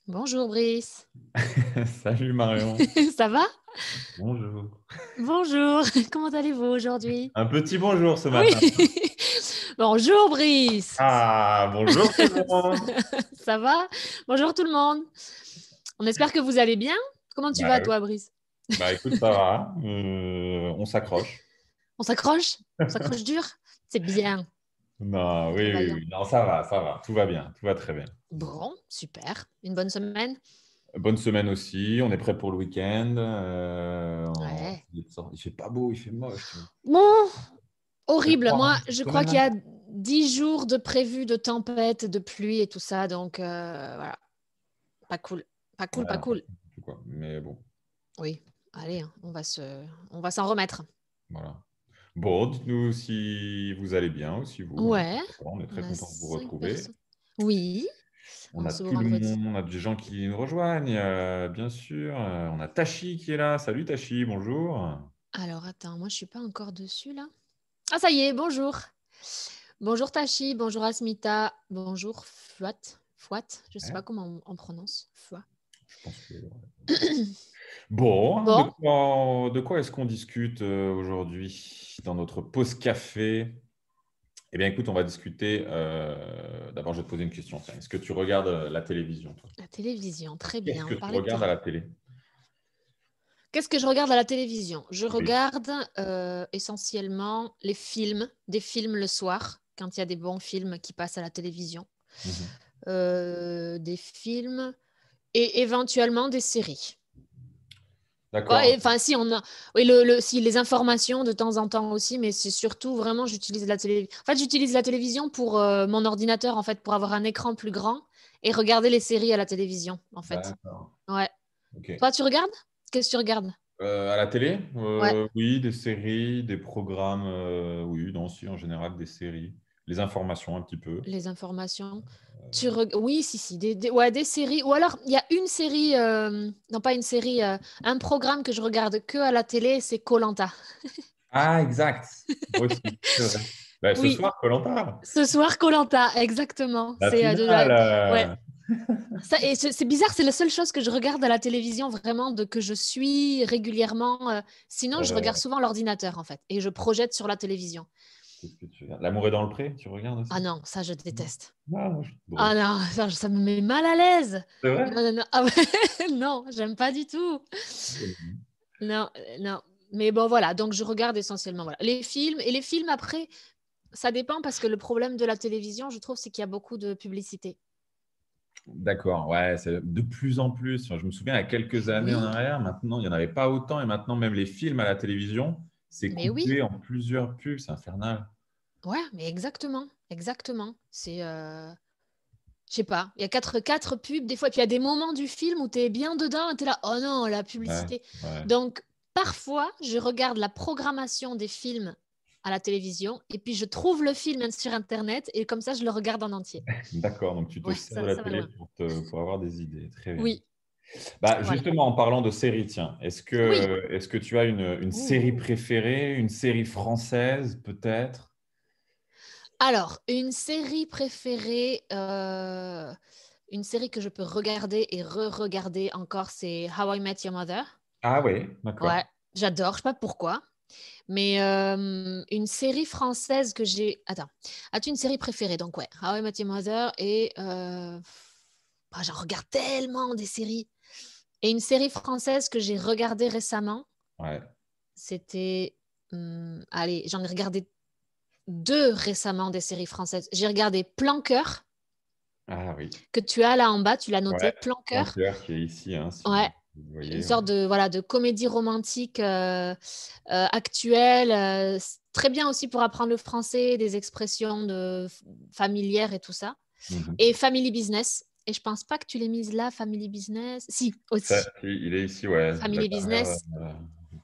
Bonjour Brice. Salut Marion. Ça va? Bonjour. Bonjour. Comment allez-vous aujourd'hui? Un petit bonjour ce Oui. matin. Bonjour Brice. Ah, bonjour tout le monde. Ça va? Bonjour tout le monde. On espère que vous allez bien. Comment tu Bah, vas toi Brice? écoute, ça va. On s'accroche. On s'accroche? On s'accroche dur? C'est bien. Non, oui, Très oui, vaillant. oui. Non, ça va, ça va. Tout va bien, tout va très bien. Bon, super. Une bonne semaine? Bonne semaine aussi. On est prêt pour le week-end. Ouais. Il fait pas beau, il fait moche. Bon, C'est horrible. froid, Moi, hein, cette je crois qu'il y semaine-là. a 10 jours de prévu de tempête, de pluie et tout ça. Donc, voilà. Pas cool. Pas cool, Ouais, pas non, pas cool. du tout, quoi. Mais bon, Oui, allez, hein, on va s'en remettre. voilà. Bon, dites-nous si vous allez bien aussi, vous, hein. Ouais, On est on très a content de vous 5 personnes. retrouver. Oui, On en a ce tout le vendredi. monde, on a des gens qui nous rejoignent, bien sûr. On a Tachi qui est là. Salut Tachi, bonjour. Alors, attends, moi, je suis pas encore dessus, là. Ah, ça y est, bonjour. Bonjour Tachi, bonjour Asmita, bonjour Fouat. Fouat, je sais Ouais, pas comment on prononce. Fouat. je pense que... Bon, Bon, de quoi est-ce qu'on discute aujourd'hui dans notre pause café? Eh bien, écoute, on va discuter. D'abord, je vais te poser une question. Tiens, est-ce que tu regardes la télévision, toi? la télévision, très Qu'est-ce bien, que on tu parlait de regardes à télé. la télé? Qu'est-ce que je regarde à la télévision? Je Oui. regarde essentiellement les films, des films le soir, quand il y a des bons films qui passent à la télévision. Mhm. Des films et éventuellement des séries. Ouais, D'accord. enfin, si on a, oui, si les informations de temps en temps aussi, mais c'est surtout vraiment, j'utilise la télé. En fait, j'utilise la télévision pour mon ordinateur, en fait, pour avoir un écran plus grand et regarder les séries à la télévision, en fait. D'accord. Ouais. Ok. Toi, tu regardes? Qu'est-ce que tu regardes? À la télé? Ouais, Oui, des séries, des programmes. Oui, non, si, en général, des séries. Les informations, un petit peu. les informations. Oui, si, si, ouais, des séries. Ou alors, il y a une série, non pas une série, un programme que je regarde que à la télé, c'est koh. Ah, exact. Moi aussi, c'est vrai. Ben, ce Oui, soir, koh ce soir, koh exactement. la C'est finale. ouais. Ça, et c'est bizarre, c'est la seule chose que je regarde à la télévision vraiment, que je suis régulièrement. Sinon, je euh, regarde souvent l'ordinateur en fait et je projette sur la télévision. qu'est-ce que tu regardes? L'amour est dans le pré, tu regardes Ah aussi? non, ça je Non. déteste. Ah, moi, je trouve drôle. Ah non, ça me met mal à l'aise. C'est vrai? Non, non, non. Ah ouais, non, j'aime pas du tout. Non, non. Mais bon, voilà. Donc, je regarde essentiellement voilà, les films. Et les films, après, ça dépend parce que le problème de la télévision, je trouve, c'est qu'il y a beaucoup de publicité. D'accord, ouais, c'est de plus en plus. Enfin, je me souviens, il y a quelques années en Oui, arrière, maintenant, il n'y en avait pas autant. Et maintenant, même les films à la télévision, c'est mais oui. coupé en plusieurs pubs. C'est infernal. Ouais, mais exactement. Exactement. Je sais pas, il y a quatre pubs des fois, puis il y a des moments du film où tu es bien dedans et tu es là, oh non, la Ouais, publicité. ouais. Donc, parfois, je regarde la programmation des films à la télévision et puis je trouve le film sur Internet et comme ça, je le regarde en entier. D'accord, donc tu te Ouais, sers de ça, la ça va télé loin. pour avoir des idées. Très bien. Oui, Bah, voilà. justement, en parlant de séries, tiens, Oui. est-ce que tu as une série Ouh. préférée, une série française peut-être? Alors, une série préférée, une série que je peux regarder et re-regarder encore, c'est How I Met Your Mother. Ah oui, Ouais, d'accord. j'adore, je sais pas pourquoi. Mais une série française que j'ai. Attends, as-tu une série préférée? Donc, ouais, How I Met Your Mother et. J'en regarde tellement des séries. Et une série française que j'ai regardée récemment, Ouais. c'était. Allez, j'en ai regardé deux récemment des séries françaises. J'ai regardé Plan Cœur, Ah oui. que tu as là en bas, tu l'as Ouais. noté, Plan Cœur. Flanqueur qui est ici, hein, si Ouais, vous une voyez. Ouais. sorte de, voilà, de comédie romantique actuelle, très bien aussi pour apprendre le français, des expressions familières et tout ça. Mhm. Et Family Business. Et je pense pas que tu l'aies mise là, Family Business. Si, Ça, aussi. il est ici, ouais. La Family dernière. Business.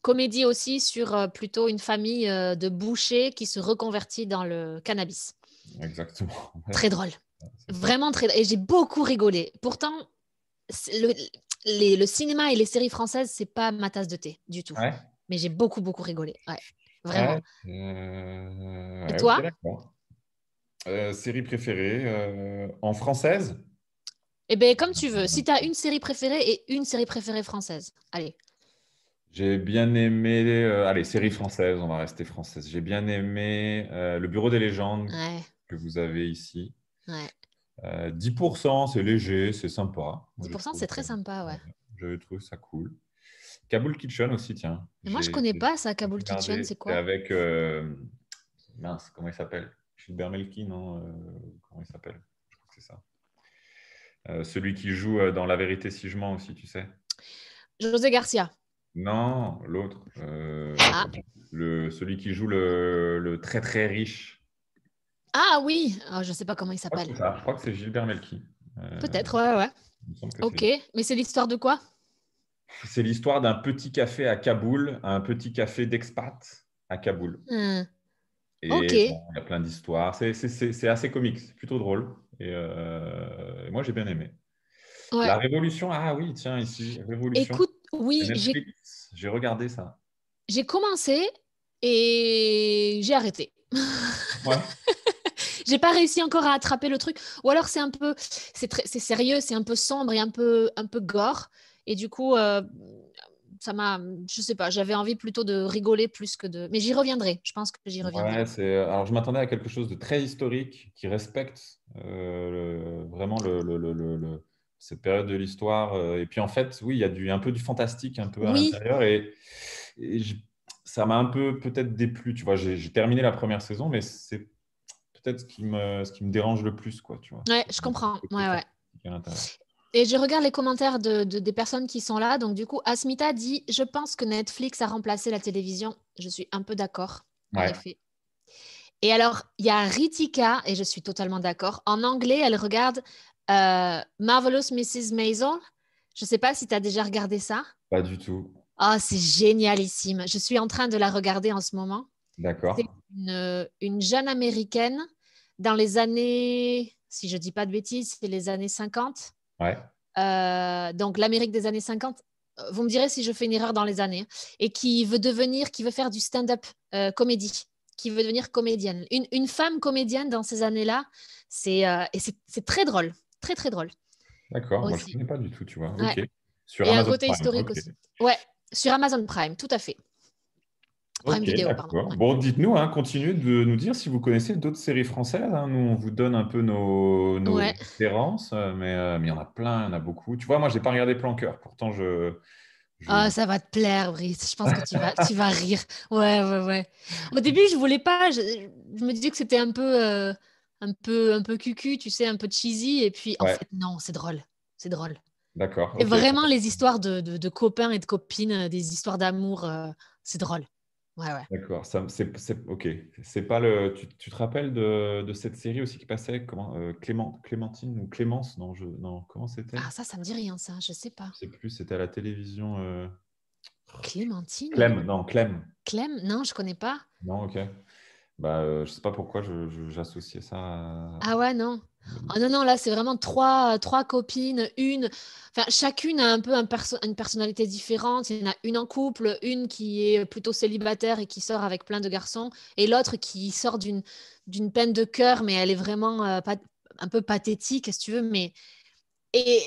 Comédie aussi sur plutôt une famille de bouchers qui se reconvertit dans le cannabis. Exactement. Ouais, Très drôle. c'est ça. Vraiment très drôle. Et j'ai beaucoup rigolé. Pourtant, le, le cinéma et les séries françaises, c'est pas ma tasse de thé du tout. Ouais. Mais j'ai beaucoup, beaucoup rigolé. Ouais, Ouais. vraiment. Et Ouais, ok, toi? d'accord. Série préférée en française? Eh bien, comme tu veux. Si tu as une série préférée et une série préférée française. Allez. J'ai bien aimé, allez, série française, on va rester française. J'ai bien aimé Le Bureau des légendes Ouais, que vous avez ici. ouais. 10%, c'est léger, c'est sympa. Moi, 10%, c'est très sympa, ouais. j'avais trouvé ça cool. Kaboul Kitchen aussi, tiens. Mais moi, je connais pas ça, Kaboul Kitchen, Regardé, c'est c'est quoi? avec, mince, comment il s'appelle? Gilbert Melki, non? Comment il s'appelle? Je crois que c'est ça. Celui qui joue dans La vérité si je mens aussi, tu sais. José Garcia. Non, l'autre. Ah, Celui qui joue le très très riche. ah oui, oh, je sais pas comment il Je crois que s'appelle. c'est ça. Je crois que c'est Gilbert Melki. Peut-être, ouais, ouais. Il me semble que c'est Ok, lui. mais c'est l'histoire de quoi? C'est l'histoire d'un petit café à Kaboul, un petit café d'expat à Kaboul. Hmm, ok, Et bon, il y a plein d'histoires. C'est assez comique, c'est plutôt drôle. Et moi, j'ai bien aimé. ouais. La Révolution, ah oui, tiens, ici, Révolution, Écoute, c'est oui, Netflix. J'ai regardé ça. j'ai commencé et j'ai arrêté. Ouais. J'ai pas réussi encore à attraper le truc. Ou alors c'est sérieux, c'est un peu sombre et un peu gore. Et du coup, ça m'a, je sais pas, j'avais envie plutôt de rigoler plus que de. Mais j'y reviendrai. Je pense que j'y Ouais, reviendrai. alors je m'attendais à quelque chose de très historique qui respecte vraiment cette période de l'histoire. Et puis en fait, oui, il y a un peu du fantastique un peu à Oui, l'intérieur et ça m'a un peu peut-être déplu. Tu vois, j'ai terminé la première saison, mais c'est peut-être ce qui me dérange le plus, quoi, tu vois. ouais, C'est je le comprends. côté Ouais, ouais. fantastique à l'intérieur. Et je regarde les commentaires des personnes qui sont là. Donc, du coup, Asmita dit, je pense que Netflix a remplacé la télévision. Je suis un peu d'accord, en Ouais, effet. Et alors, il y a Ritika, et je suis totalement d'accord. En anglais, elle regarde Marvelous Mrs. Maisel. Je ne sais pas si tu as déjà regardé ça. pas du tout. Ah, c'est génialissime. Je suis en train de la regarder en ce moment. C'est D'accord. une jeune américaine dans les années, si je ne dis pas de bêtises, c'est les années 50. Ouais, Donc l'Amérique des années 50. Vous me direz si je fais une erreur dans les années. Et qui veut faire du stand-up comédie, qui veut devenir comédienne. Une femme comédienne dans ces années-là, c'est très drôle, très très drôle d'accord. Moi, je ne aussi. connais pas du tout, tu vois. Ouais. Ok. Sur Et un Amazon côté Prime. historique Ok. aussi. Ouais, sur Amazon Prime, tout à fait. Prime Ok, Vidéo, pardon. d'accord. Ouais. Bon, dites-nous, hein, continuez de nous dire si vous connaissez d'autres séries françaises, hein. Nous, on vous donne un peu nos Ouais. références, mais il y en a plein, il y en a beaucoup. Tu vois, moi, je n'ai pas regardé Plan Cœur. Pourtant, je... Ah, ça va te plaire, Brice. Je pense que tu vas rire. Ouais, ouais, ouais. Au début, je voulais pas. Je me disais que c'était un peu cucu, tu sais, un peu cheesy. Et puis, en Ouais, fait, non, c'est drôle. C'est drôle. d'accord. C'est Ok. vraiment les histoires de copains et de copines, des histoires d'amour. C'est drôle. Ouais, ouais. D'accord. Ok. C'est pas tu te rappelles de cette série aussi qui passait, comment, Clémentine ou Clémence? Non, comment c'était? Ah, ça me dit rien, ça. Je sais pas. Je sais plus, c'était à la télévision. Clémentine? Clem, non, Clem. Clem? Non, je connais pas. Non, ok. Bah, je sais pas pourquoi j'associais ça à... Ah ouais, non. Oh non, non, là, c'est vraiment trois copines, enfin, chacune a un peu une personnalité différente. Il y en a une en couple, une qui est plutôt célibataire et qui sort avec plein de garçons, et l'autre qui sort d'une peine de cœur, mais elle est vraiment un peu pathétique, si tu veux. Et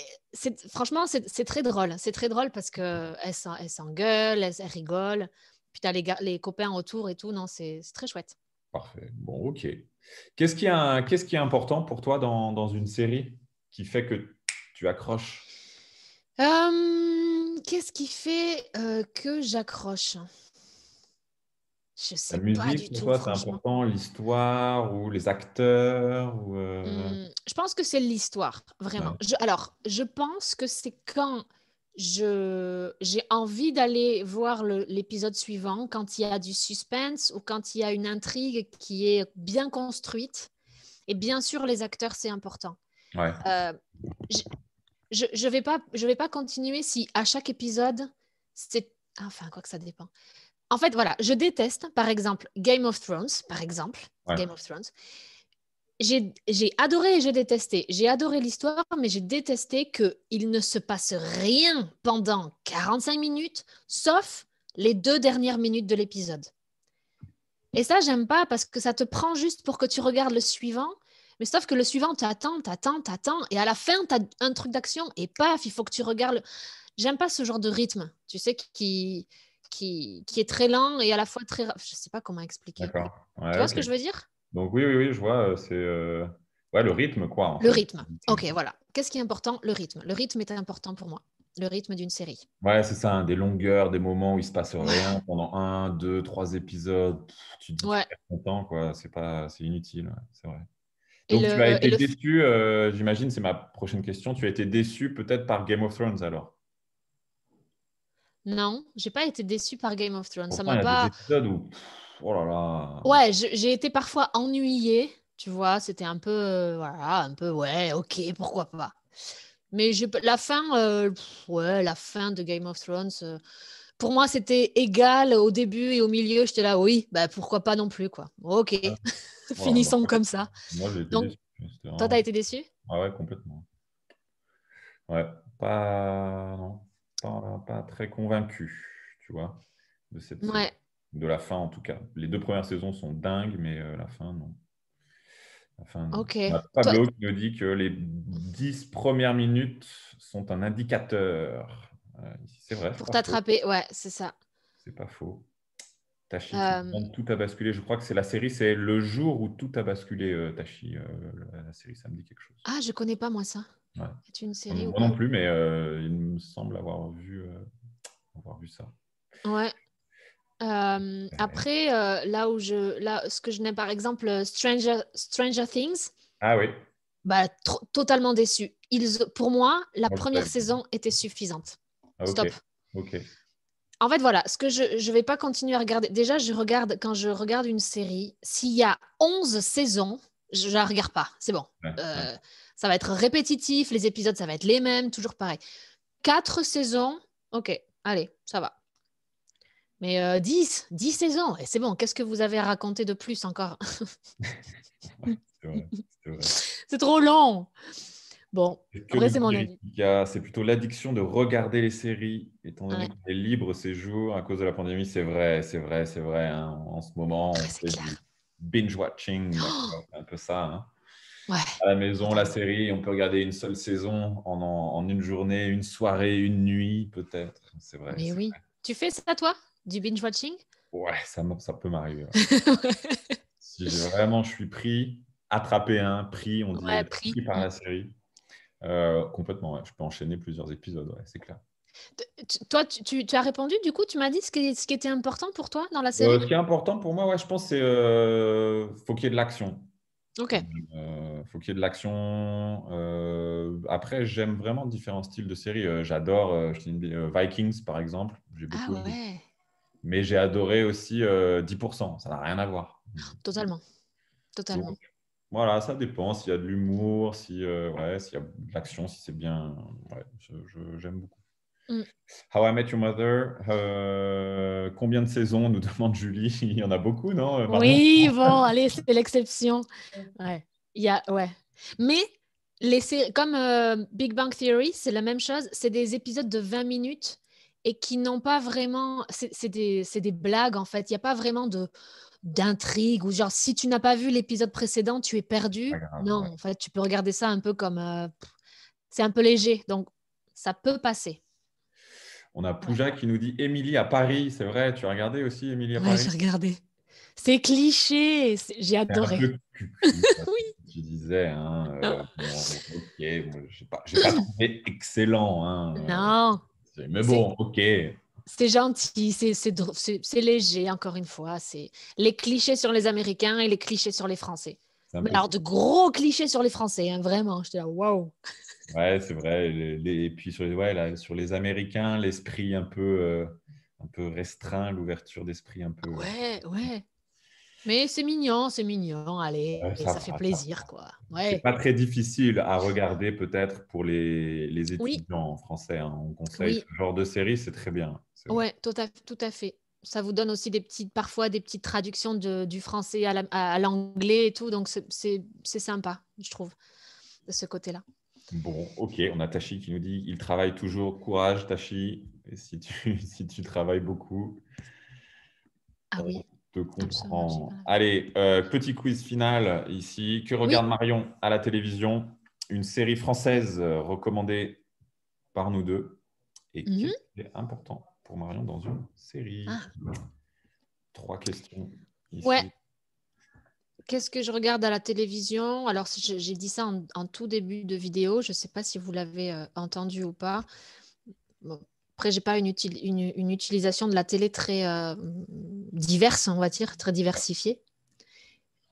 franchement, c'est très drôle. C'est très drôle parce qu'elle s'engueule, elle rigole, puis tu as les copains autour et tout. Non, c'est très chouette. Parfait. Bon, ok. Qu'est-ce qui est important pour toi dans une série qui fait que tu accroches? Qu'est-ce qui fait que j'accroche? Je La sais pas musique, du pour tout, toi, c'est franchement. important, l'histoire ou les acteurs ou Je pense que c'est l'histoire, vraiment. Ouais, Alors, je pense que c'est quand j'ai envie d'aller voir l'épisode suivant, quand il y a du suspense ou quand il y a une intrigue qui est bien construite. Et bien sûr, les acteurs, c'est important. ouais, Euh, je, je vais pas continuer si à chaque épisode, c'est... Enfin, quoi que ça dépend. En fait, voilà, je déteste, par exemple, Game of Thrones, par exemple, ouais. Game of Thrones. J'ai adoré et j'ai détesté. J'ai adoré l'histoire, mais j'ai détesté qu'il ne se passe rien pendant 45 minutes, sauf les 2 dernières minutes de l'épisode. Et ça, j'aime pas parce que ça te prend juste pour que tu regardes le suivant, Mais sauf que le suivant, t'attends. Et à la fin, t'as un truc d'action et paf, il faut que tu regardes. J'aime pas ce genre de rythme, tu sais, qui est très lent et à la fois très. Je sais pas comment expliquer. D'accord. Tu Ouais, vois ce ok. que je veux dire? Donc oui, je vois. C'est ouais, le rythme, quoi, en Le fait. rythme. Ok, voilà. Qu'est-ce qui est important? Le rythme. Le rythme est important pour moi. Le rythme d'une série. Ouais, c'est ça, hein, des longueurs, des moments où il se passe rien Ouais. pendant un, deux, trois épisodes. Tu te dis, tu Ouais. perds ton temps, quoi. C'est inutile, ouais, c'est vrai. Et Donc, tu as et été le, déçu, j'imagine, c'est ma prochaine question. Tu as été déçu peut-être par Game of Thrones alors. Non, j'ai pas été déçue par Game of Thrones. Ça Pourtant, m'a il y a des pas. épisodes où, oh là là. Ouais, j'ai été parfois ennuyée, tu vois. C'était un peu, voilà, un peu, ouais, ok, pourquoi pas. Mais la fin, ouais, la fin de Game of Thrones, pour moi, c'était égal au début et au milieu. J'étais là, oui, bah pourquoi pas non plus, quoi. Ok, Ouais. Voilà, bah, finissons comme ça. moi, j'ai été Donc, déçu. C'était toi, t'as vraiment. été déçu? Ah ouais, complètement. Ouais, pas, non, pas très convaincu, tu vois, de cette série. Ouais, De la fin, en tout cas. Les deux premières saisons sont dingues, mais la fin, non. La fin, non. ok. On a Toi, Pablo qui nous dit que les 10 premières minutes sont un indicateur. C'est vrai, c'est pour pas faux. t'attraper, ouais, c'est ça. C'est pas faux. Tachi qui Euh, demande tout a basculé. Je crois que c'est la série, c'est le jour où tout a basculé, Tachi. La série, ça me dit quelque chose. Ah, je connais pas, moi, ça. Ouais. C'est une série ou Moi non pas? plus, mais il me semble avoir vu ça. Ouais. Ouais. Après, ce que je n'aime, par exemple, Stranger Things, Ah oui, bah, totalement déçu. Pour moi, la moi je première savais. saison était suffisante. Ah, ok, Stop. ok. En fait, voilà, ce que je vais pas continuer à regarder. Déjà, quand je regarde une série, s'il y a 11 saisons, je la regarde pas. C'est bon. Ouais, ouais. Euh, Ça va être répétitif, les épisodes, ça va être les mêmes, toujours pareil. 4 saisons, ok, allez, ça va. Mais 10 saisons, et c'est bon, qu'est-ce que vous avez à raconter de plus encore? C'est vrai, c'est vrai. C'est trop long. Bon, Et que après, nous c'est dit mon avis. Erika, c'est plutôt l'addiction de regarder les séries, étant donné Ouais. qu'on est libre ces jours à cause de la pandémie. C'est vrai, hein. En ce moment, Ah, on c'est fait du clair. binge-watching, Oh, d'accord, c'est un peu ça, hein. ouais, À la maison, la totalement. série, on peut regarder une seule saison en une journée, une soirée, une nuit, peut-être. C'est vrai, Mais c'est oui. vrai. Tu fais ça, toi? Du binge-watching? Ouais, ça peut m'arriver, ouais. Si vraiment je suis pris, attrapé, hein, pris, on dit Ouais, pris. pris par Mm. la série, complètement, ouais. Je peux enchaîner plusieurs épisodes, ouais, c'est clair. Toi, tu as répondu, du coup, tu m'as dit ce qui était important pour toi dans la série? Ce qui est important pour moi, ouais, je pense, c'est faut qu'il y ait de l'action. Ok. Faut qu'il y ait de l'action. Après, j'aime vraiment différents styles de séries. J'adore je t'ai dit, Vikings, par exemple. J'ai Ah beaucoup aimé. ouais, Mais j'ai adoré aussi 10%. Ça n'a rien à voir. totalement. Donc, Totalement. voilà, ça dépend. S'il y a de l'humour, si, ouais, s'il y a de l'action, si c'est bien. Ouais, j'aime beaucoup. Mm. How I Met Your Mother. Combien de saisons, nous demande Julie. Il y en a beaucoup, non, Marion? Oui, bon, allez, c'est l'exception. Ouais. Ouais. Mais comme Big Bang Theory, c'est la même chose. C'est des épisodes de 20 minutes et qui n'ont pas vraiment. C'est des blagues, en fait. Il n'y a pas vraiment d'intrigue ou genre, si tu n'as pas vu l'épisode précédent, tu es Pas perdu. grave, Non, ouais. en fait, tu peux regarder ça un peu comme. C'est un peu léger. Donc, ça peut passer. On a Ouais, Pouja qui nous dit Émilie à Paris. C'est vrai, tu as regardé aussi Émilie à ouais, Paris? j'ai regardé. C'est cliché. J'ai C'est un adoré. peu cucu, ça, Oui. ce que tu disais, hein. Bon, ok, moi, j'ai pas trouvé excellent, hein. Non. Mais C'est bon, ok. C'est gentil, c'est léger, encore une fois. C'est les clichés sur les Américains et les clichés sur les Français. C'est un Mais peu alors, ça. de gros clichés sur les Français, hein, vraiment. J'étais là, waouh. Ouais, c'est vrai. Et puis ouais, là, sur les Américains, l'esprit un peu restreint, l'ouverture d'esprit un peu. Ouais, ouais. Mais c'est mignon. Allez, Ça ça fait va, ça plaisir, va. quoi. C'est Ouais. pas très difficile à regarder peut-être pour les Oui, étudiants en français, hein. On conseille ce oui. genre de série, c'est très bien. C'est vrai. Ouais, tout à fait. Ça vous donne aussi parfois des petites traductions du français à l'anglais et tout. Donc, c'est sympa, je trouve, de ce côté-là. Bon, ok, on a Tachi qui nous dit il travaille toujours. Courage, Tachi. Et si tu, si tu travailles beaucoup, Ah on oui. te Absolument, j'ai comprends. pas la- Allez, petit quiz final ici. Que Oui. regarde Marion à la télévision? Une série française recommandée par nous deux. Et Mhm. qu'est-ce qui est important pour Marion dans une série? Ah, 3 questions ouais. ici. Qu'est-ce que je regarde à la télévision? Alors, j'ai dit ça en tout début de vidéo. Je ne sais pas si vous l'avez entendu ou pas. Bon. Après, j'ai pas une utilisation de la télé très diverse, on va dire, très diversifiée.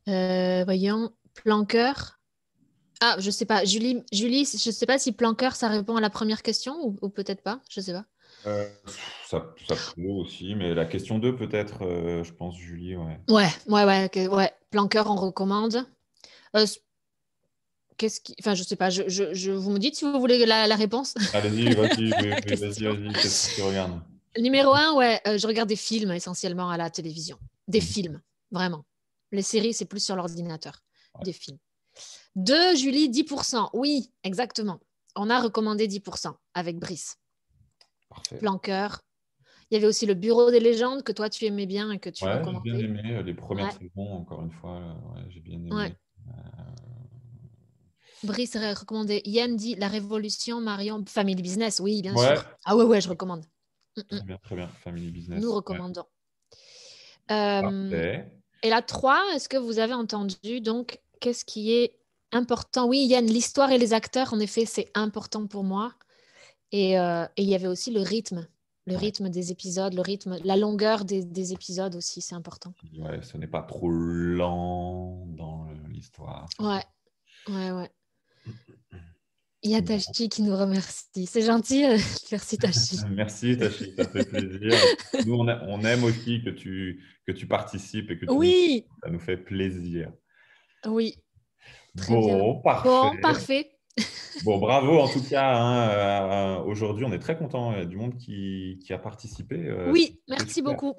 Voyons, Planqueur. Ah, je sais pas. Julie, je sais pas si Planqueur, ça répond à la première question ou peut-être pas. Je sais pas. Euh, ça peut aussi, mais la question 2 peut-être, je pense, Julie. Ouais. Ouais, ouais. Planqueur, on recommande. Euh, Enfin, je sais pas. Vous me dites si vous voulez la réponse. Allez-y, vas-y, La oui, vas-y, question. vas-y. Qu'est-ce que tu regardes? Numéro un, ouais, je regarde des films essentiellement à la télévision. Des Mhm. films, vraiment. Les séries, c'est plus sur l'ordinateur. Ouais, Des films. Deux, Julie, 10%. Oui, exactement. On a recommandé 10% avec Brice. parfait. Planqueur. Il y avait aussi le Bureau des légendes que toi, tu aimais bien et que tu Ouais, j'ai bien recommandais. aimé les premières Ouais, saisons, encore une fois. Ouais, j'ai bien ouais. aimé. Euh, Brice aurait recommandé. Yann dit La Révolution, Marion, Family Business. Oui, bien Ouais, sûr. Ah ouais, je recommande. Mm, mm. très bien. Family Nous Business. Ouais, recommandons. Euh, parfait. et la 3, est-ce que vous avez entendu donc qu'est-ce qui est important? Oui, Yann, l'histoire et les acteurs, en effet, c'est important pour moi. Et il y avait aussi le Ouais. rythme des épisodes, le rythme, la longueur des épisodes aussi, c'est important. Ouais, ce n'est pas trop lent dans l'histoire. C'est ça. Ouais, ouais. Il y a Bon. Tachi qui nous remercie. C'est gentil, merci Tachi. Merci, Tachi, ça fait plaisir. Nous, on aime aussi que tu participes et que tu nous... Oui, Ça nous fait plaisir. oui, très bien. Bon, Bon, parfait. parfait. Bon, bravo en tout cas, hein. Aujourd'hui, on est très content. Il y a du monde qui a participé. Oui, C'est merci super. beaucoup.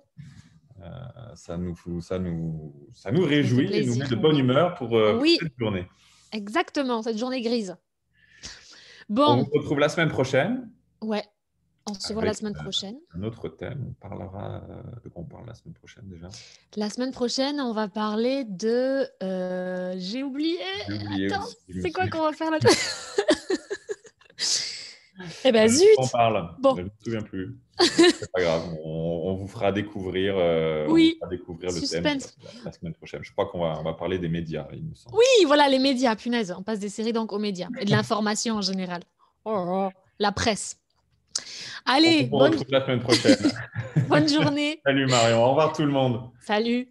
Ça nous Ça nous fait réjouit et nous met plaisir, de bonne oui. humeur pour Oui, cette journée. exactement, cette journée grise. On Bon, vous retrouve la semaine prochaine ouais, on se voit la avec semaine prochaine. un autre thème. On parlera de quoi on parle la semaine prochaine déjà. La semaine prochaine, on va parler de... J'ai oublié. J'ai oublié Attends, aussi. Je me c'est quoi suis... qu'on va faire là? Eh ben On zut! parle. Bon, Je ne me souviens plus. C'est pas grave. On vous fera découvrir, oui, le thème suspense. la semaine prochaine. Je crois qu'on va parler des médias, il me semble. Oui, voilà, les médias, punaise. On passe des séries donc aux médias et de l'information en général. La presse. On Allez, vous retrouve la semaine prochaine. bonne journée. Salut Marion. Au revoir tout le monde. Salut.